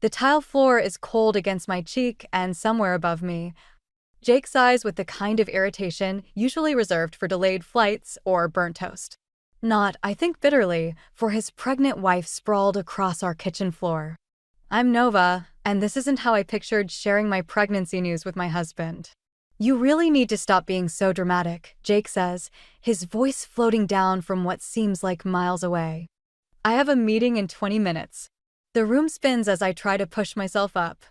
The tile floor is cold against my cheek and somewhere above me. Jake sighs with the kind of irritation usually reserved for delayed flights or burnt toast. Not, I think bitterly, for his pregnant wife sprawled across our kitchen floor. I'm Nova, and this isn't how I pictured sharing my pregnancy news with my husband. You really need to stop being so dramatic, Jake says, his voice floating down from what seems like miles away. I have a meeting in 20 minutes. The room spins as I try to push myself up.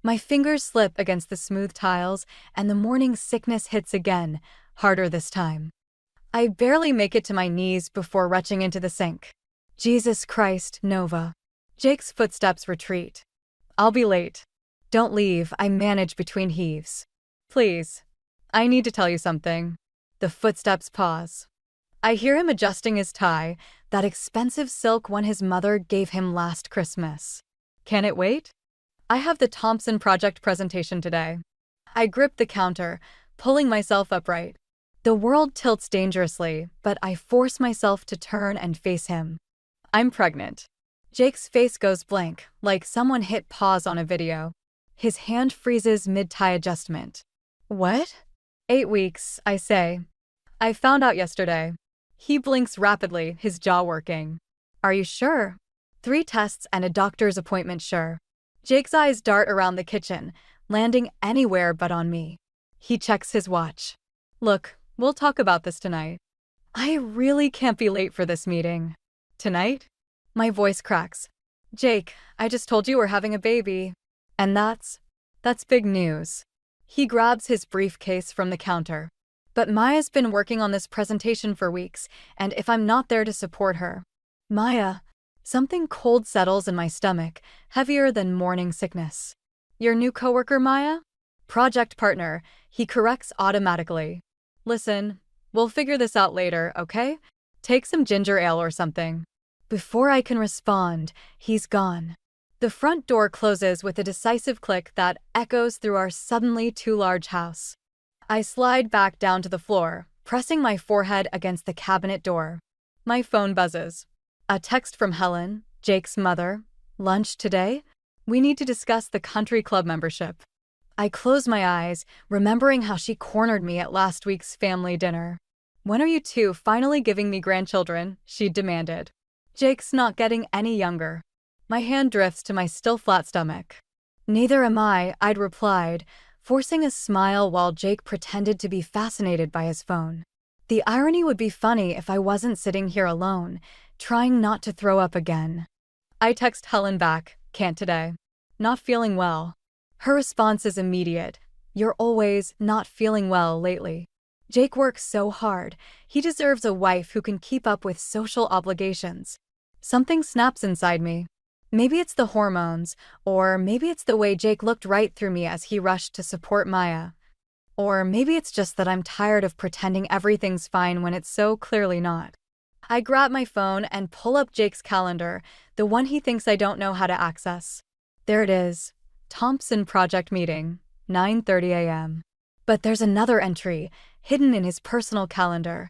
My fingers slip against the smooth tiles, and the morning sickness hits again, harder this time. I barely make it to my knees before retching into the sink. Jesus Christ, Nova. Jake's footsteps retreat. I'll be late. Don't leave, I manage between heaves. Please. I need to tell you something. The footsteps pause. I hear him adjusting his tie, that expensive silk one his mother gave him last Christmas. Can it wait? I have the Thompson project presentation today. I grip the counter, pulling myself upright. The world tilts dangerously, but I force myself to turn and face him. I'm pregnant. Jake's face goes blank, like someone hit pause on a video. His hand freezes mid-tie adjustment. What? 8 weeks, I say. I found out yesterday. He blinks rapidly, his jaw working. Are you sure? 3 tests and a doctor's appointment, sure. Jake's eyes dart around the kitchen, landing anywhere but on me. He checks his watch. Look, we'll talk about this tonight. I really can't be late for this meeting. Tonight? My voice cracks. Jake, I just told you we're having a baby. And that's big news. He grabs his briefcase from the counter. But Maya's been working on this presentation for weeks, and if I'm not there to support her. Maya, something cold settles in my stomach, heavier than morning sickness. Your new coworker, Maya? Project partner, he corrects automatically. Listen, we'll figure this out later, okay? Take some ginger ale or something. Before I can respond, he's gone. The front door closes with a decisive click that echoes through our suddenly too large house. I slide back down to the floor, pressing my forehead against the cabinet door. My phone buzzes. A text from Helen, Jake's mother. Lunch today? We need to discuss the country club membership. I close my eyes, remembering how she cornered me at last week's family dinner. When are you two finally giving me grandchildren? She demanded. Jake's not getting any younger. My hand drifts to my still flat stomach. Neither am I'd replied, forcing a smile while Jake pretended to be fascinated by his phone. The irony would be funny if I wasn't sitting here alone, trying not to throw up again. I text Helen back, can't today. Not feeling well. Her response is immediate. You're always not feeling well lately. Jake works so hard. He deserves a wife who can keep up with social obligations. Something snaps inside me. Maybe it's the hormones, or maybe it's the way Jake looked right through me as he rushed to support Maya. Or maybe it's just that I'm tired of pretending everything's fine when it's so clearly not. I grab my phone and pull up Jake's calendar, the one he thinks I don't know how to access. There it is. Thompson project meeting, 9:30 a.m. But there's another entry, hidden in his personal calendar.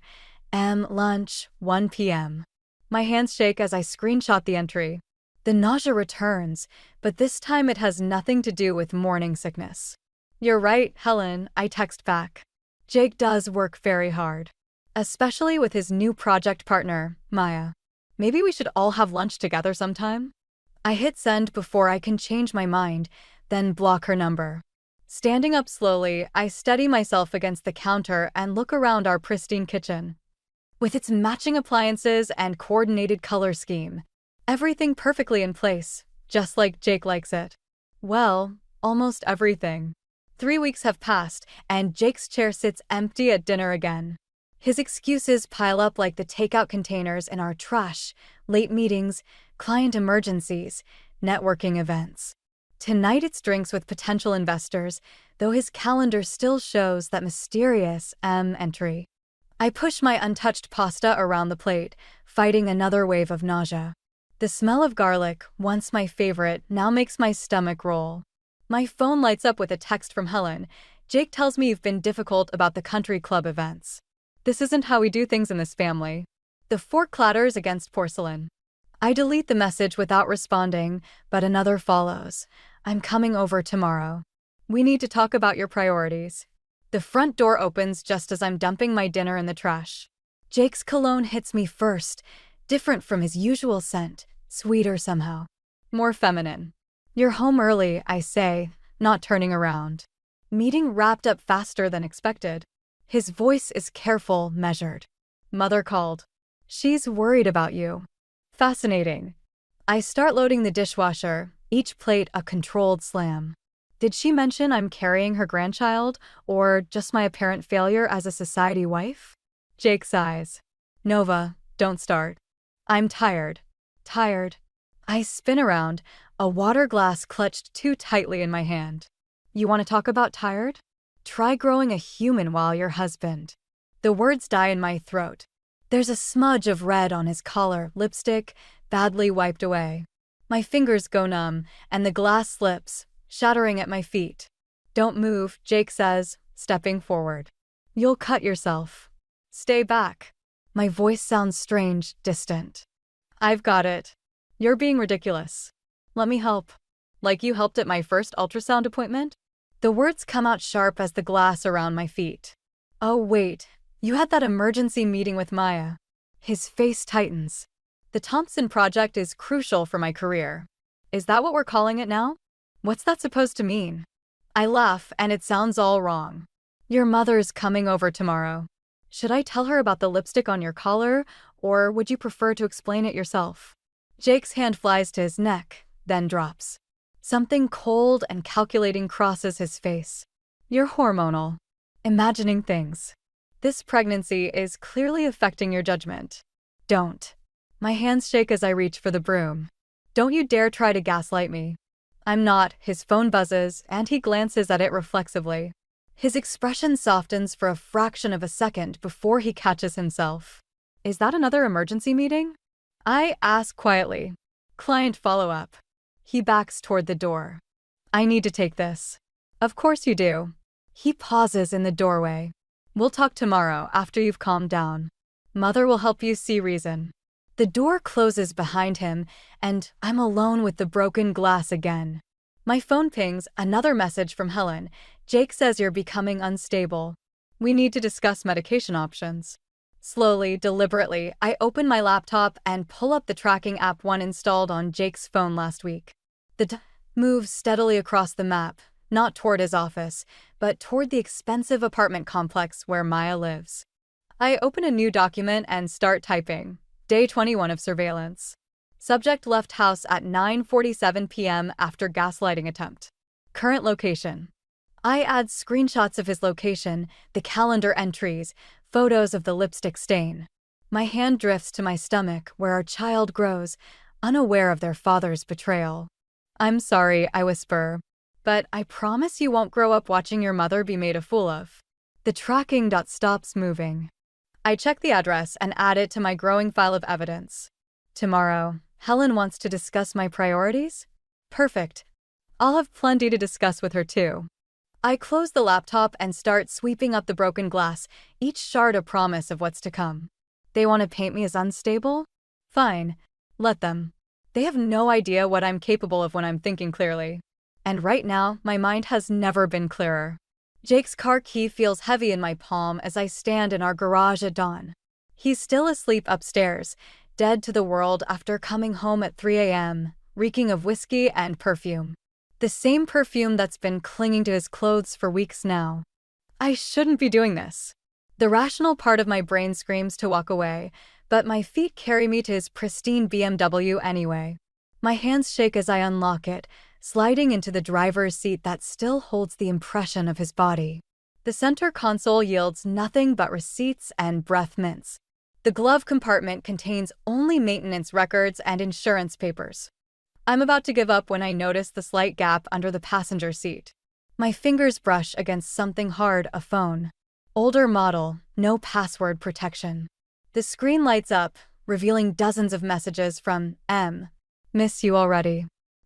Lunch, 1 p.m. My hands shake as I screenshot the entry. The nausea returns, but this time it has nothing to do with morning sickness. You're right, Helen, I text back. Jake does work very hard. Especially with his new project partner, Maya. Maybe we should all have lunch together sometime? I hit send before I can change my mind, then block her number. Standing up slowly, I steady myself against the counter and look around our pristine kitchen. With its matching appliances and coordinated color scheme. Everything perfectly in place, just like Jake likes it. Well, almost everything. 3 weeks have passed, and Jake's chair sits empty at dinner again. His excuses pile up like the takeout containers in our trash, late meetings, client emergencies, networking events. Tonight it's drinks with potential investors, though his calendar still shows that mysterious M entry. I push my untouched pasta around the plate, fighting another wave of nausea. The smell of garlic, once my favorite, now makes my stomach roll. My phone lights up with a text from Helen. Jake tells me you've been difficult about the country club events. This isn't how we do things in this family. The fork clatters against porcelain. I delete the message without responding, but another follows. I'm coming over tomorrow. We need to talk about your priorities. The front door opens just as I'm dumping my dinner in the trash. Jake's cologne hits me first, different from his usual scent, sweeter somehow. More feminine. You're home early, I say, not turning around. Meeting wrapped up faster than expected. His voice is careful, measured. Mother called. She's worried about you. Fascinating. I start loading the dishwasher, each plate a controlled slam. Did she mention I'm carrying her grandchild, or just my apparent failure as a society wife? Jake sighs. Nova, don't start. I'm tired. Tired. I spin around, a water glass clutched too tightly in my hand. You want to talk about tired? Try growing a human while your husband. The words die in my throat. There's a smudge of red on his collar, lipstick, badly wiped away. My fingers go numb, and the glass slips, shattering at my feet. Don't move, Jake says, stepping forward. You'll cut yourself. Stay back. My voice sounds strange, distant. I've got it. You're being ridiculous. Let me help. Like you helped at my first ultrasound appointment? The words come out sharp as the glass around my feet. Oh, wait. You had that emergency meeting with Maya. His face tightens. The Thompson Project is crucial for my career. Is that what we're calling it now? What's that supposed to mean? I laugh, and it sounds all wrong. Your mother's coming over tomorrow. Should I tell her about the lipstick on your collar, or would you prefer to explain it yourself? Jake's hand flies to his neck, then drops. Something cold and calculating crosses his face. You're hormonal. Imagining things. This pregnancy is clearly affecting your judgment. Don't. My hands shake as I reach for the broom. Don't you dare try to gaslight me. I'm not. His phone buzzes, and he glances at it reflexively. His expression softens for a fraction of a second before he catches himself. Is that another emergency meeting? I ask quietly. Client follow-up. He backs toward the door. I need to take this. Of course you do. He pauses in the doorway. We'll talk tomorrow after you've calmed down. Mother will help you see reason. The door closes behind him, and I'm alone with the broken glass again. My phone pings another message from Helen. Jake says you're becoming unstable. We need to discuss medication options. Slowly, deliberately, I open my laptop and pull up the tracking app one installed on Jake's phone last week. The moves steadily across the map, not toward his office, but toward the expensive apartment complex where Maya lives. I open a new document and start typing. Day 21 of surveillance. Subject left house at 9:47 p.m. after gaslighting attempt. Current location. I add screenshots of his location, the calendar entries, photos of the lipstick stain. My hand drifts to my stomach where our child grows, unaware of their father's betrayal. I'm sorry, I whisper, but I promise you won't grow up watching your mother be made a fool of. The tracking dot stops moving. I check the address and add it to my growing file of evidence. Tomorrow, Helen wants to discuss my priorities? Perfect. I'll have plenty to discuss with her too. I close the laptop and start sweeping up the broken glass, each shard a promise of what's to come. They want to paint me as unstable? Fine. Let them. They have no idea what I'm capable of when I'm thinking clearly. And right now, my mind has never been clearer. Jake's car key feels heavy in my palm as I stand in our garage at dawn. He's still asleep upstairs, dead to the world after coming home at 3 a.m., reeking of whiskey and perfume. The same perfume that's been clinging to his clothes for weeks now. I shouldn't be doing this. The rational part of my brain screams to walk away, but my feet carry me to his pristine BMW anyway. My hands shake as I unlock it, sliding into the driver's seat that still holds the impression of his body. The center console yields nothing but receipts and breath mints. The glove compartment contains only maintenance records and insurance papers. I'm about to give up when I notice the slight gap under the passenger seat. My fingers brush against something hard, a phone. Older model, no password protection. The screen lights up, revealing dozens of messages from M. Miss you already.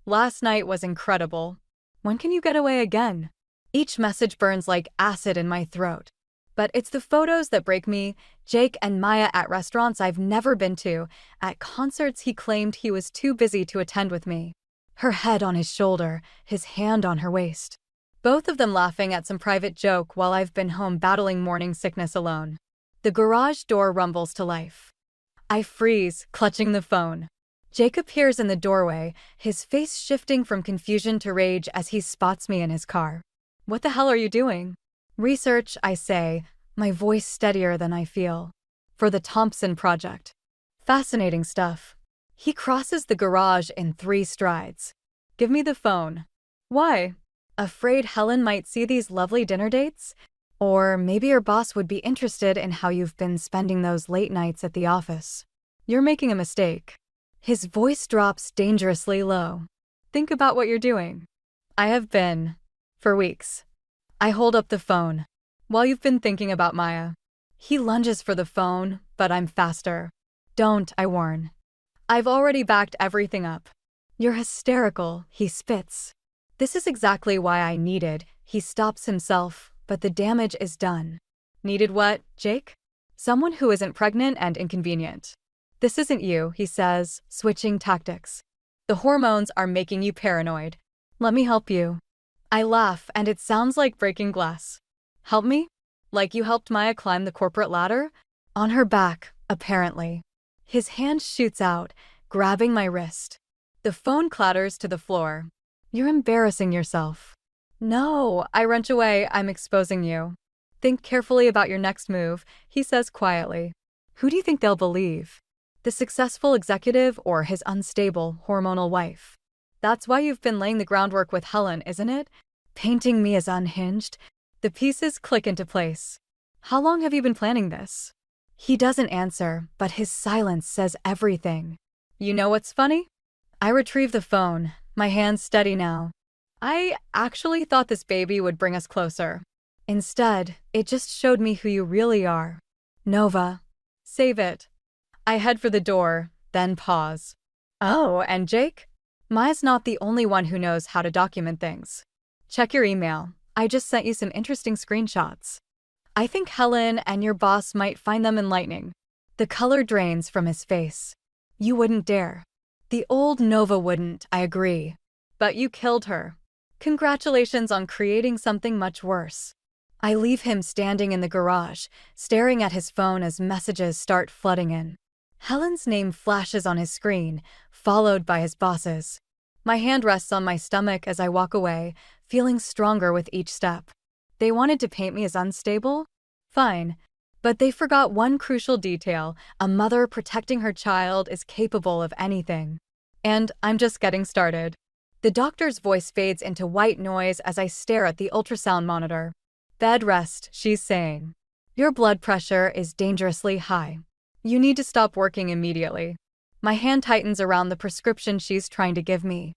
Last night was incredible. When can you get away again? Each message burns like acid in my throat. But it's the photos that break me. Jake and Maya at restaurants I've never been to, at concerts he claimed he was too busy to attend with me. Her head on his shoulder, his hand on her waist. Both of them laughing at some private joke while I've been home battling morning sickness alone. The garage door rumbles to life. I freeze, clutching the phone. Jake appears in the doorway, his face shifting from confusion to rage as he spots me in his car. "What the hell are you doing?" "Research," I say, my voice steadier than I feel. "For the Thompson project." "Fascinating stuff." He crosses the garage in 3 strides. "Give me the phone." "Why?" "Afraid Helen might see these lovely dinner dates? Or maybe your boss would be interested in how you've been spending those late nights at the office." "You're making a mistake." His voice drops dangerously low. "Think about what you're doing." "I have been. For weeks." I hold up the phone. "While you've been thinking about Maya." He lunges for the phone, but I'm faster. "Don't," I warn. "I've already backed everything up." "You're hysterical," he spits. This is exactly why I needed. He stops himself, but the damage is done. "Needed what, Jake?" "Someone who isn't pregnant and inconvenient." "This isn't you," he says, switching tactics. "The hormones are making you paranoid. Let me help you." I laugh, and it sounds like breaking glass. "Help me? Like you helped Maya climb the corporate ladder?" "On her back, apparently." His hand shoots out, grabbing my wrist. The phone clatters to the floor. "You're embarrassing yourself." "No," I wrench away, "I'm exposing you." "Think carefully about your next move," he says quietly. "Who do you think they'll believe? The successful executive or his unstable, hormonal wife? That's why you've been laying the groundwork with Helen, isn't it? Painting me as unhinged?" The pieces click into place. "How long have you been planning this?" He doesn't answer, but his silence says everything. "You know what's funny?" I retrieve the phone, my hands steady now. "I actually thought this baby would bring us closer. Instead, it just showed me who you really are." "Nova." "Save it." I head for the door, then pause. "Oh, and Jake?" "Maya's not the only one who knows how to document things. Check your email. I just sent you some interesting screenshots. I think Helen and your boss might find them enlightening." The color drains from his face. "You wouldn't dare." "The old Nova wouldn't, I agree. But you killed her. Congratulations on creating something much worse." I leave him standing in the garage, staring at his phone as messages start flooding in. Helen's name flashes on his screen, followed by his boss's. My hand rests on my stomach as I walk away, feeling stronger with each step. They wanted to paint me as unstable? Fine. But they forgot one crucial detail: a mother protecting her child is capable of anything. And I'm just getting started. The doctor's voice fades into white noise as I stare at the ultrasound monitor. "Bed rest," she's saying. "Your blood pressure is dangerously high. You need to stop working immediately." My hand tightens around the prescription she's trying to give me.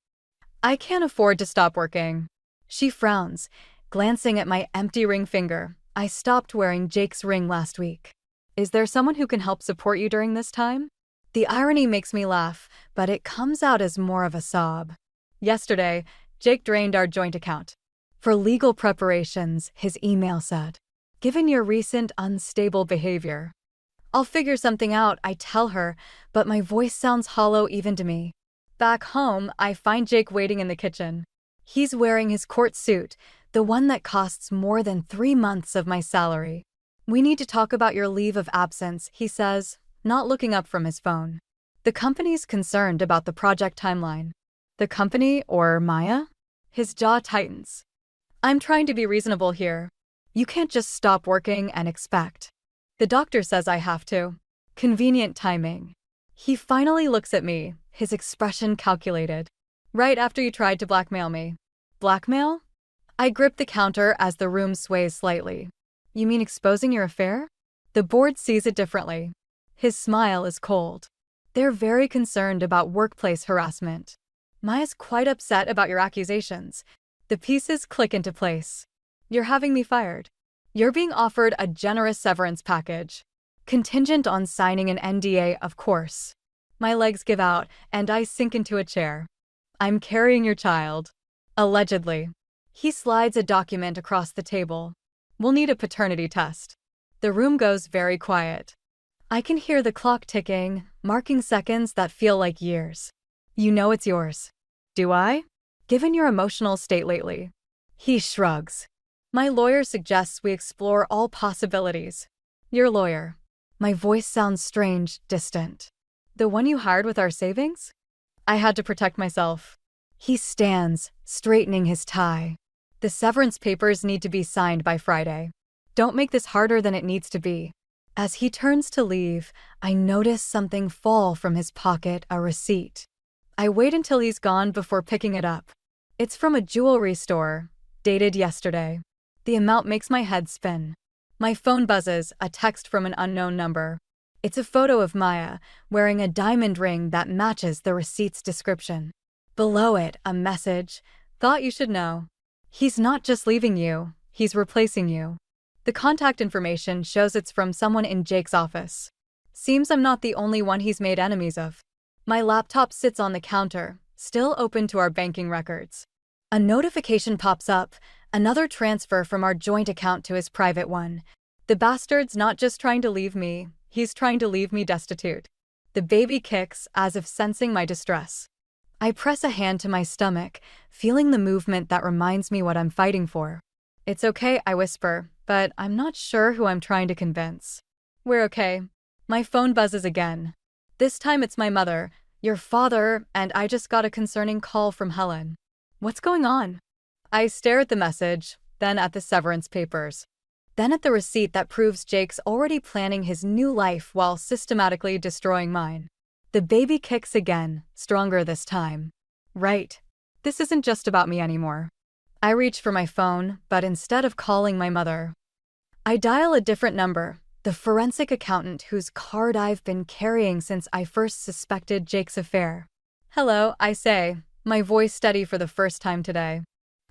"I can't afford to stop working." She frowns, glancing at my empty ring finger. "I stopped wearing Jake's ring last week." "Is there someone who can help support you during this time?" The irony makes me laugh, but it comes out as more of a sob. "Yesterday, Jake drained our joint account." "For legal preparations," his email said. "Given your recent unstable behavior." "I'll figure something out," I tell her, but my voice sounds hollow even to me. Back home, I find Jake waiting in the kitchen. He's wearing his court suit, the one that costs more than 3 months of my salary. "We need to talk about your leave of absence," he says, not looking up from his phone. "The company's concerned about the project timeline." "The company or Maya?" His jaw tightens. "I'm trying to be reasonable here. You can't just stop working and expect." "The doctor says I have to." Convenient timing. He finally looks at me, his expression calculated. "Right after you tried to blackmail me." "Blackmail?" I grip the counter as the room sways slightly. "You mean exposing your affair?" The board sees it differently. His smile is cold. "They're very concerned about workplace harassment." "Maya's quite upset about your accusations." The pieces click into place. "You're having me fired." "You're being offered a generous severance package. Contingent on signing an NDA, of course." My legs give out, and I sink into a chair. "I'm carrying your child." Allegedly. He slides a document across the table. "We'll need a paternity test." The room goes very quiet. I can hear the clock ticking, marking seconds that feel like years. You know it's yours. Do I? Given your emotional state lately. He shrugs. My lawyer suggests we explore all possibilities. Your lawyer. My voice sounds strange, distant. The one you hired with our savings? I had to protect myself. He stands, straightening his tie. The severance papers need to be signed by Friday. Don't make this harder than it needs to be. As he turns to leave, I notice something fall from his pocket, a receipt. I wait until he's gone before picking it up. It's from a jewelry store, dated yesterday. The amount makes my head spin. My phone buzzes, a text from an unknown number. It's a photo of Maya, wearing a diamond ring that matches the receipt's description. Below it, a message. Thought you should know. He's not just leaving you, he's replacing you. The contact information shows it's from someone in Jake's office. Seems I'm not the only one he's made enemies of. My laptop sits on the counter, still open to our banking records. A notification pops up, another transfer from our joint account to his private one. The bastard's not just trying to leave me, he's trying to leave me destitute. The baby kicks, as if sensing my distress. I press a hand to my stomach, feeling the movement that reminds me what I'm fighting for. It's okay, I whisper, but I'm not sure who I'm trying to convince. We're okay. My phone buzzes again. This time it's my mother, your father, and I just got a concerning call from Helen. What's going on? I stare at the message, then at the severance papers. Then at the receipt that proves Jake's already planning his new life while systematically destroying mine. The baby kicks again, stronger this time. Right. This isn't just about me anymore. I reach for my phone, but instead of calling my mother, I dial a different number, the forensic accountant whose card I've been carrying since I first suspected Jake's affair. Hello, I say, my voice steady for the first time today.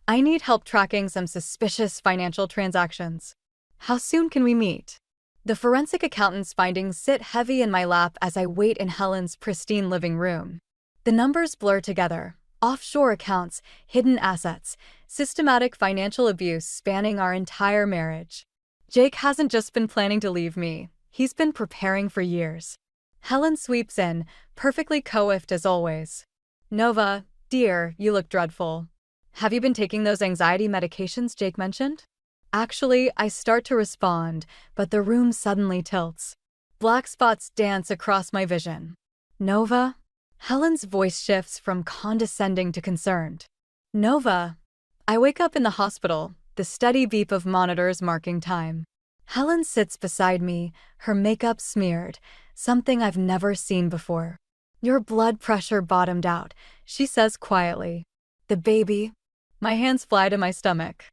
I need help tracking some suspicious financial transactions. How soon can we meet? The forensic accountant's findings sit heavy in my lap as I wait in Helen's pristine living room. The numbers blur together. Offshore accounts, hidden assets, systematic financial abuse spanning our entire marriage. Jake hasn't just been planning to leave me. He's been preparing for years. Helen sweeps in, perfectly coiffed as always. Nova, dear, you look dreadful. Have you been taking those anxiety medications Jake mentioned? Actually, I start to respond, but the room suddenly tilts. Black spots dance across my vision. Nova? Helen's voice shifts from condescending to concerned. Nova. I wake up in the hospital, the steady beep of monitors marking time. Helen sits beside me, her makeup smeared, something I've never seen before. Your blood pressure bottomed out, she says quietly. The baby, my hands fly to my stomach,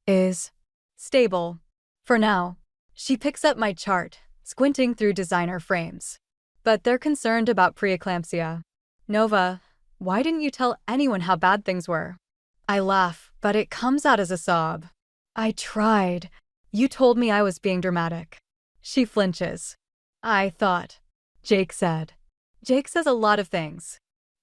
is stable. For now. She picks up my chart, squinting through designer frames. But they're concerned about preeclampsia. Nova, why didn't you tell anyone how bad things were? I laugh, but it comes out as a sob. I tried. You told me I was being dramatic. She flinches. I thought. Jake said. Jake says a lot of things.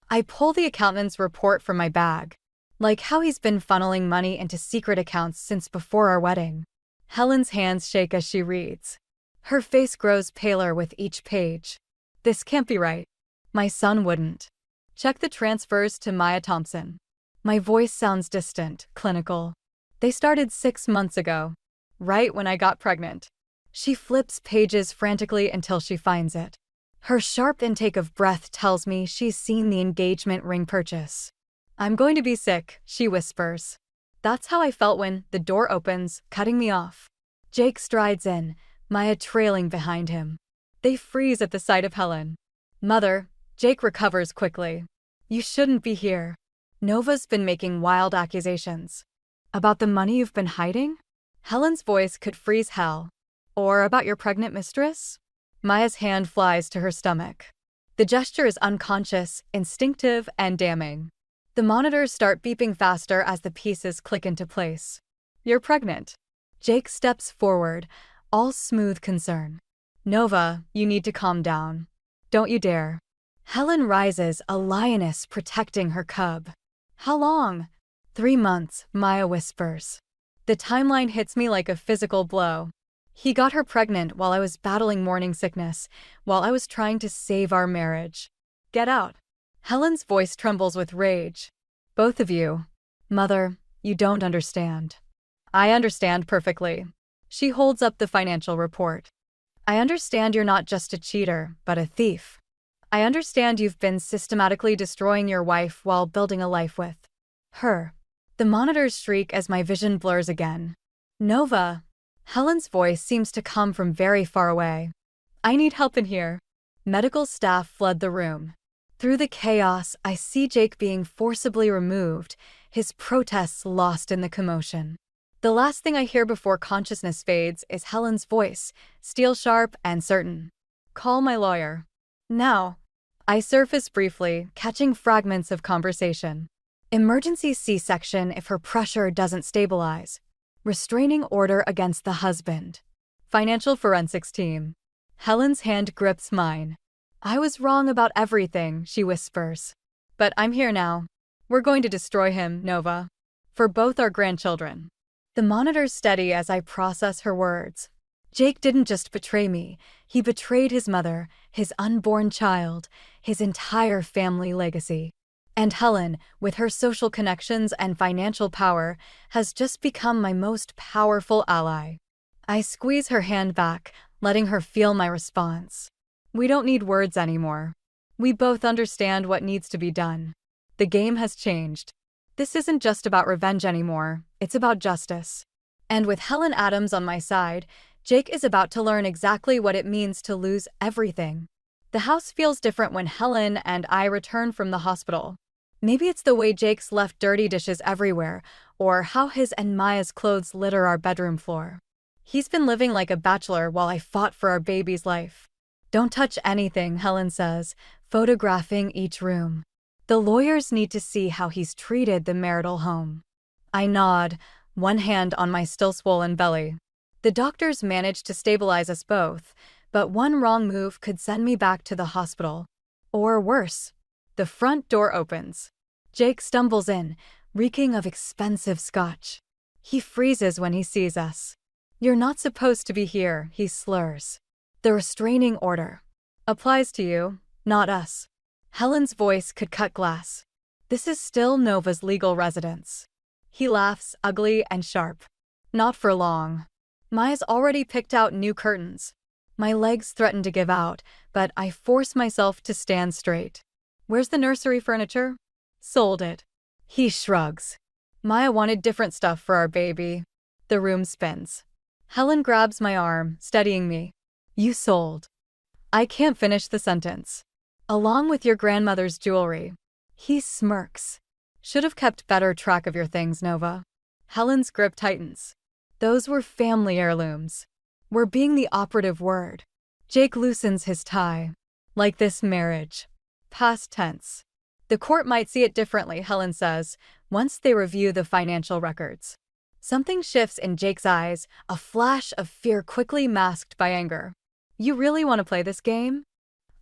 I pull the accountant's report from my bag. Like how he's been funneling money into secret accounts since before our wedding. Helen's hands shake as she reads. Her face grows paler with each page. This can't be right. My son wouldn't. Check the transfers to Maya Thompson. My voice sounds distant, clinical. They started 6 months ago, right when I got pregnant. She flips pages frantically until she finds it. Her sharp intake of breath tells me she's seen the engagement ring purchase. I'm going to be sick, she whispers. That's how I felt when the door opens, cutting me off. Jake strides in, Maya trailing behind him. They freeze at the sight of Helen. Mother, Jake recovers quickly. You shouldn't be here. Nova's been making wild accusations. About the money you've been hiding? Helen's voice could freeze hell. Or about your pregnant mistress? Maya's hand flies to her stomach. The gesture is unconscious, instinctive, and damning. The monitors start beeping faster as the pieces click into place. You're pregnant. Jake steps forward, all smooth concern. Nova, you need to calm down. Don't you dare. Helen rises, a lioness protecting her cub. How long? 3 months, Maya whispers. The timeline hits me like a physical blow. He got her pregnant while I was battling morning sickness, while I was trying to save our marriage. Get out. Helen's voice trembles with rage. Both of you. Mother, you don't understand. I understand perfectly. She holds up the financial report. I understand you're not just a cheater, but a thief. I understand you've been systematically destroying your wife while building a life with her. The monitors shriek as my vision blurs again. Nova. Helen's voice seems to come from very far away. I need help in here. Medical staff flood the room. Through the chaos, I see Jake being forcibly removed, his protests lost in the commotion. The last thing I hear before consciousness fades is Helen's voice, steel-sharp and certain. Call my lawyer. Now. I surface briefly, catching fragments of conversation. Emergency C-section if her pressure doesn't stabilize. Restraining order against the husband. Financial forensics team. Helen's hand grips mine. I was wrong about everything, she whispers. But I'm here now. We're going to destroy him, Nova. For both our grandchildren. The monitors steady as I process her words. Jake didn't just betray me. He betrayed his mother, his unborn child, his entire family legacy. And Helen, with her social connections and financial power, has just become my most powerful ally. I squeeze her hand back, letting her feel my response. We don't need words anymore. We both understand what needs to be done. The game has changed. This isn't just about revenge anymore, it's about justice. And with Helen Adams on my side, Jake is about to learn exactly what it means to lose everything. The house feels different when Helen and I return from the hospital. Maybe it's the way Jake's left dirty dishes everywhere, or how his and Maya's clothes litter our bedroom floor. He's been living like a bachelor while I fought for our baby's life. Don't touch anything, Helen says, photographing each room. The lawyers need to see how he's treated the marital home. I nod, one hand on my still-swollen belly. The doctors managed to stabilize us both, but one wrong move could send me back to the hospital. Or worse. The front door opens. Jake stumbles in, reeking of expensive scotch. He freezes when he sees us. You're not supposed to be here, he slurs. The restraining order applies to you, not us. Helen's voice could cut glass. This is still Nova's legal residence. He laughs, ugly and sharp. Not for long. Maya's already picked out new curtains. My legs threaten to give out, but I force myself to stand straight. Where's the nursery furniture? Sold it. He shrugs. Maya wanted different stuff for our baby. The room spins. Helen grabs my arm, steadying me. You sold. I can't finish the sentence. Along with your grandmother's jewelry. He smirks. Should have kept better track of your things, Nova. Helen's grip tightens. Those were family heirlooms. We're being the operative word. Jake loosens his tie. Like this marriage. Past tense. The court might see it differently, Helen says, once they review the financial records. Something shifts in Jake's eyes, a flash of fear quickly masked by anger. You really want to play this game?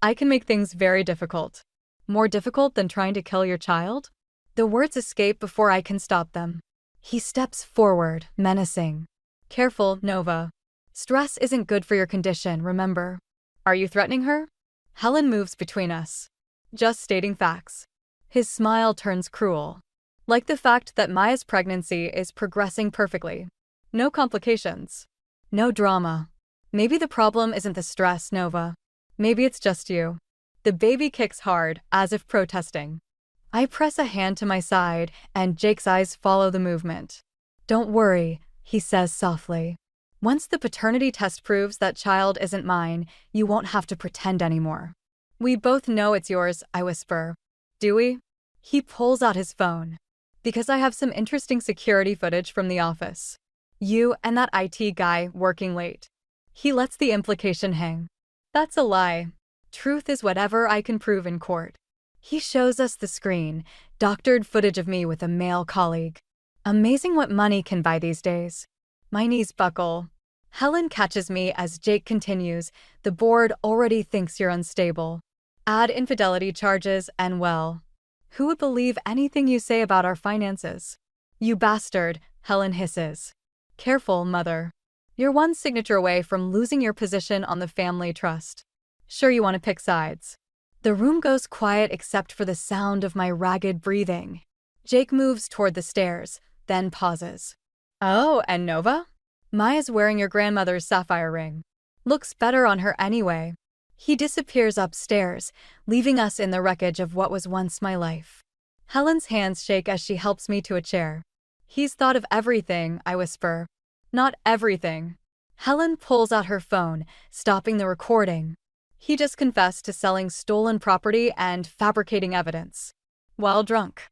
I can make things very difficult. More difficult than trying to kill your child? The words escape before I can stop them. He steps forward, menacing. Careful, Nova. Stress isn't good for your condition, remember. Are you threatening her? Helen moves between us. Just stating facts. His smile turns cruel. Like the fact that Maya's pregnancy is progressing perfectly. No complications. No drama. Maybe the problem isn't the stress, Nova. Maybe it's just you. The baby kicks hard, as if protesting. I press a hand to my side, and Jake's eyes follow the movement. Don't worry, he says softly. Once the paternity test proves that child isn't mine, you won't have to pretend anymore. We both know it's yours, I whisper. Do we? He pulls out his phone. Because I have some interesting security footage from the office. You and that IT guy working late. He lets the implication hang. That's a lie. Truth is whatever I can prove in court. He shows us the screen, doctored footage of me with a male colleague. Amazing what money can buy these days. My knees buckle. Helen catches me as Jake continues, the board already thinks you're unstable. Add infidelity charges and well. Who would believe anything you say about our finances? You bastard, Helen hisses. Careful, mother. You're one signature away from losing your position on the family trust. Sure you want to pick sides. The room goes quiet except for the sound of my ragged breathing. Jake moves toward the stairs, then pauses. Oh, and Nova? Maya's wearing your grandmother's sapphire ring. Looks better on her anyway. He disappears upstairs, leaving us in the wreckage of what was once my life. Helen's hands shake as she helps me to a chair. He's thought of everything, I whisper. Not everything. Helen pulls out her phone, stopping the recording. He just confessed to selling stolen property and fabricating evidence. While drunk.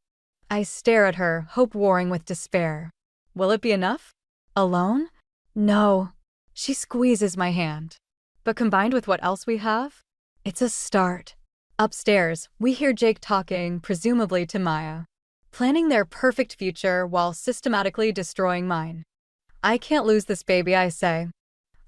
I stare at her, hope warring with despair. Will it be enough? Alone? No. She squeezes my hand. But combined with what else we have? It's a start. Upstairs, we hear Jake talking, presumably to Maya. Planning their perfect future while systematically destroying mine. I can't lose this baby, I say.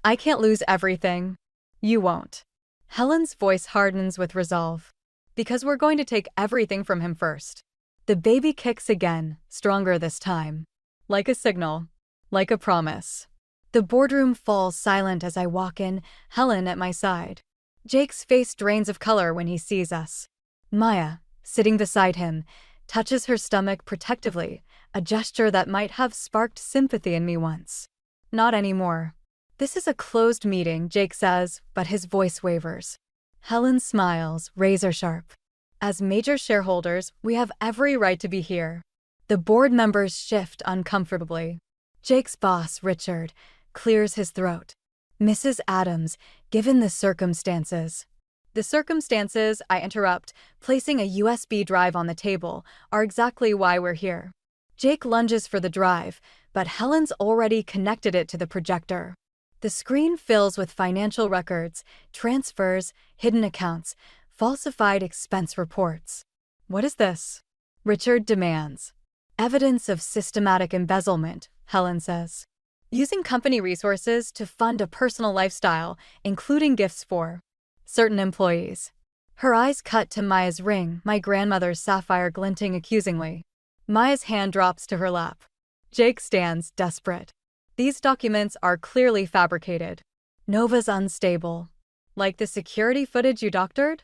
I can't lose everything. You won't. Helen's voice hardens with resolve. Because we're going to take everything from him first. The baby kicks again, stronger this time. Like a signal. Like a promise. The boardroom falls silent as I walk in, Helen at my side. Jake's face drains of color when he sees us. Maya, sitting beside him, touches her stomach protectively, a gesture that might have sparked sympathy in me once. Not anymore. This is a closed meeting, Jake says, but his voice wavers. Helen smiles, razor sharp. As major shareholders, we have every right to be here. The board members shift uncomfortably. Jake's boss, Richard, clears his throat. Mrs. Adams, given the circumstances. The circumstances, I interrupt, placing a USB drive on the table, are exactly why we're here. Jake lunges for the drive, but Helen's already connected it to the projector. The screen fills with financial records, transfers, hidden accounts, falsified expense reports. What is this? Richard demands. Evidence of systematic embezzlement, Helen says. Using company resources to fund a personal lifestyle, including gifts for certain employees. Her eyes cut to Maya's ring, my grandmother's sapphire glinting accusingly. Maya's hand drops to her lap. Jake stands, desperate. These documents are clearly fabricated. Nova's unstable. Like the security footage you doctored?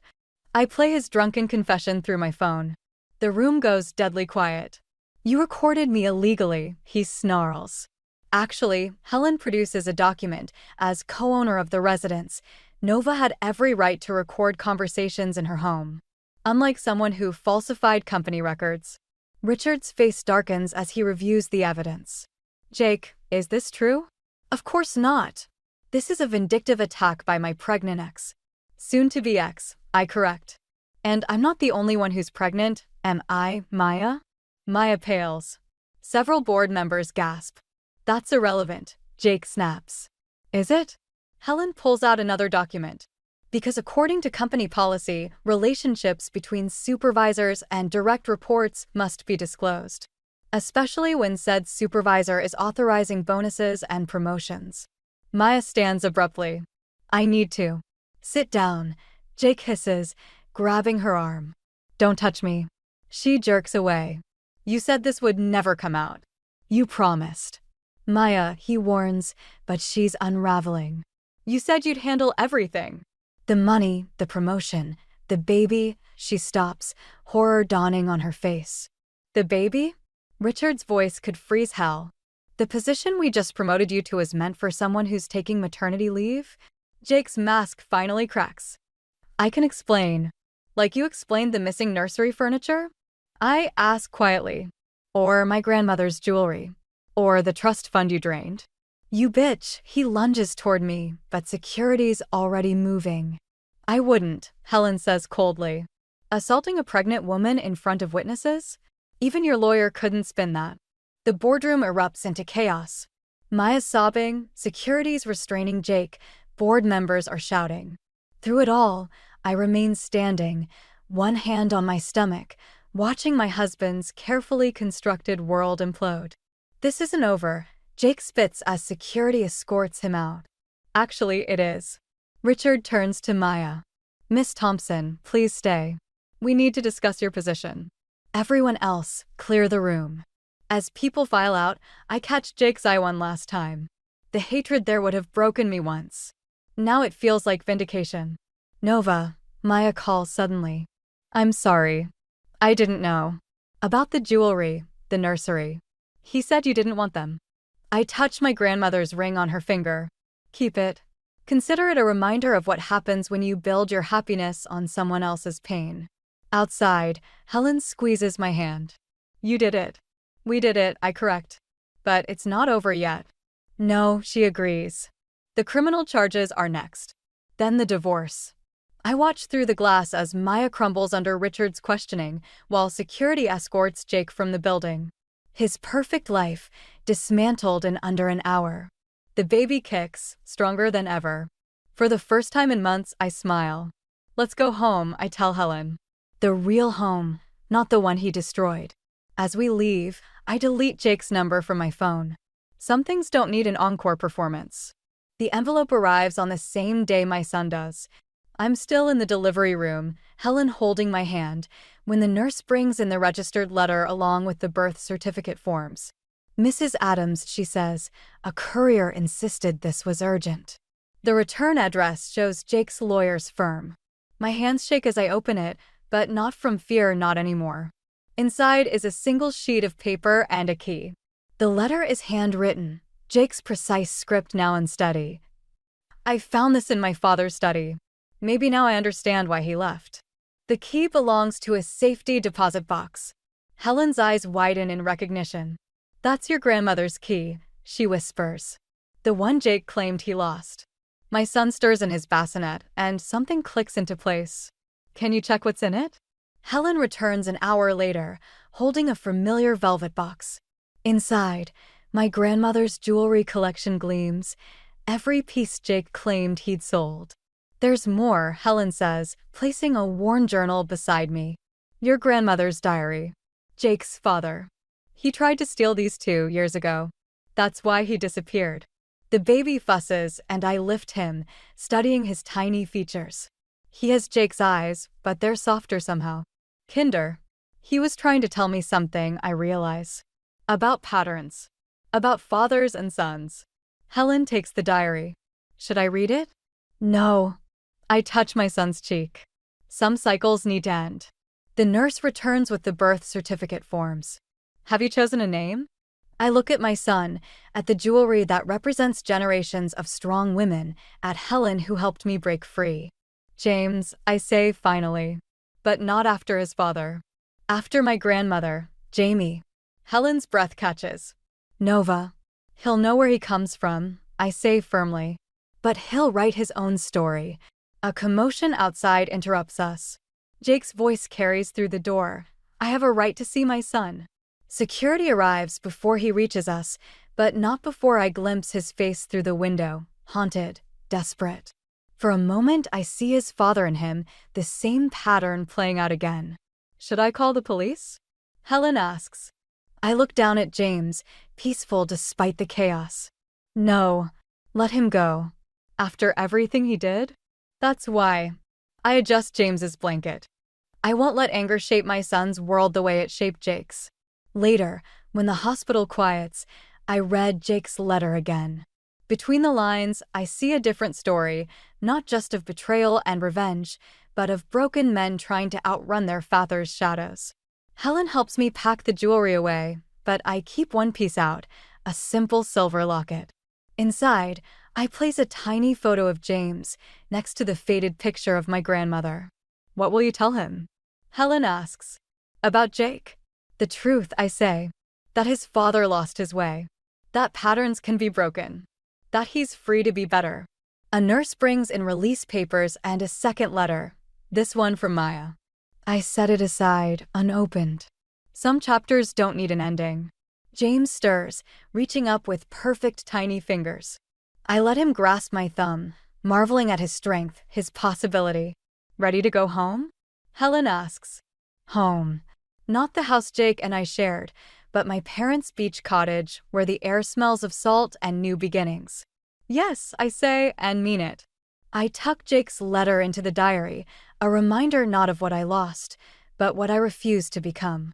I play his drunken confession through my phone. The room goes deadly quiet. You recorded me illegally, he snarls. Actually, Helen produces a document. As co-owner of the residence, Nova had every right to record conversations in her home. Unlike someone who falsified company records. Richard's face darkens as he reviews the evidence. Jake, is this true? Of course not. This is a vindictive attack by my pregnant ex. Soon-to-be ex, I correct. And I'm not the only one who's pregnant, am I, Maya? Maya pales. Several board members gasp. That's irrelevant, Jake snaps. Is it? Helen pulls out another document. Because according to company policy, relationships between supervisors and direct reports must be disclosed. Especially when said supervisor is authorizing bonuses and promotions. Maya stands abruptly. I need to. Sit down, Jake hisses, grabbing her arm. Don't touch me. She jerks away. You said this would never come out. You promised. Maya, he warns, but she's unraveling. You said you'd handle everything. The money, the promotion, the baby, she stops, horror dawning on her face. The baby? Richard's voice could freeze hell. The position we just promoted you to is meant for someone who's taking maternity leave? Jake's mask finally cracks. I can explain. Like you explained the missing nursery furniture? I ask quietly. Or my grandmother's jewelry. Or the trust fund you drained. You bitch, he lunges toward me, but security's already moving. I wouldn't, Helen says coldly. Assaulting a pregnant woman in front of witnesses? Even your lawyer couldn't spin that. The boardroom erupts into chaos. Maya's sobbing, security's restraining Jake, board members are shouting. Through it all, I remain standing, one hand on my stomach, watching my husband's carefully constructed world implode. This isn't over, Jake spits as security escorts him out. Actually, it is. Richard turns to Maya. Miss Thompson, please stay. We need to discuss your position. Everyone else, clear the room. As people file out, I catch Jake's eye one last time. The hatred there would have broken me once. Now it feels like vindication. Nova, Maya calls suddenly. I'm sorry. I didn't know. About the jewelry, the nursery. He said you didn't want them. I touch my grandmother's ring on her finger. Keep it. Consider it a reminder of what happens when you build your happiness on someone else's pain. Outside, Helen squeezes my hand. You did it. We did it, I correct. But it's not over yet. No, she agrees. The criminal charges are next. Then the divorce. I watch through the glass as Maya crumbles under Richard's questioning, while security escorts Jake from the building. His perfect life, dismantled in under an hour. The baby kicks, stronger than ever. For the first time in months, I smile. Let's go home, I tell Helen. The real home, not the one he destroyed. As we leave, I delete Jake's number from my phone. Some things don't need an encore performance. The envelope arrives on the same day my son does. I'm still in the delivery room, Helen holding my hand, when the nurse brings in the registered letter along with the birth certificate forms. Mrs. Adams, she says, a courier insisted this was urgent. The return address shows Jake's lawyer's firm. My hands shake as I open it, but not from fear, not anymore. Inside is a single sheet of paper and a key. The letter is handwritten, Jake's precise script now unsteady. I found this in my father's study. Maybe now I understand why he left. The key belongs to a safety deposit box. Helen's eyes widen in recognition. That's your grandmother's key, she whispers. The one Jake claimed he lost. My son stirs in his bassinet, and something clicks into place. Can you check what's in it? Helen returns an hour later, holding a familiar velvet box. Inside, my grandmother's jewelry collection gleams, every piece Jake claimed he'd sold. There's more, Helen says, placing a worn journal beside me. Your grandmother's diary. Jake's father. He tried to steal these 2 years ago. That's why he disappeared. The baby fusses, and I lift him, studying his tiny features. He has Jake's eyes, but they're softer somehow. Kinder. He was trying to tell me something, I realize. About patterns. About fathers and sons. Helen takes the diary. Should I read it? No. I touch my son's cheek. Some cycles need to end. The nurse returns with the birth certificate forms. Have you chosen a name? I look at my son, at the jewelry that represents generations of strong women, at Helen who helped me break free. James, I say finally. But not after his father. After my grandmother, Jamie. Helen's breath catches. Nova. He'll know where he comes from, I say firmly. But he'll write his own story. A commotion outside interrupts us. Jake's voice carries through the door. I have a right to see my son. Security arrives before he reaches us, but not before I glimpse his face through the window, haunted, desperate. For a moment, I see his father in him, the same pattern playing out again. Should I call the police? Helen asks. I look down at James, peaceful despite the chaos. No, let him go. After everything he did? That's why. I adjust James's blanket. I won't let anger shape my son's world the way it shaped Jake's. Later, when the hospital quiets, I read Jake's letter again. Between the lines, I see a different story, not just of betrayal and revenge, but of broken men trying to outrun their father's shadows. Helen helps me pack the jewelry away, but I keep one piece out, a simple silver locket. Inside, I place a tiny photo of James next to the faded picture of my grandmother. What will you tell him? Helen asks. About Jake. The truth, I say. That his father lost his way. That patterns can be broken. That he's free to be better. A nurse brings in release papers and a second letter. This one from Maya. I set it aside, unopened. Some chapters don't need an ending. James stirs, reaching up with perfect tiny fingers. I let him grasp my thumb, marveling at his strength, his possibility. Ready to go home? Helen asks. Home. Not the house Jake and I shared, but my parents' beach cottage where the air smells of salt and new beginnings. Yes, I say, and mean it. I tuck Jake's letter into the diary, a reminder not of what I lost, but what I refused to become.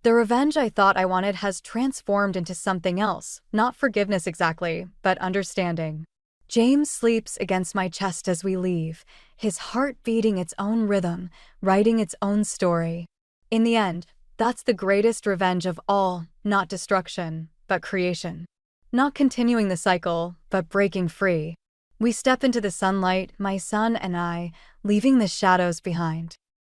The revenge I thought I wanted has transformed into something else, not forgiveness exactly, but understanding. James sleeps against my chest as we leave, his heart beating its own rhythm, writing its own story. In the end, that's the greatest revenge of all, not destruction, but creation. Not continuing the cycle, but breaking free. We step into the sunlight, my son and I, leaving the shadows behind.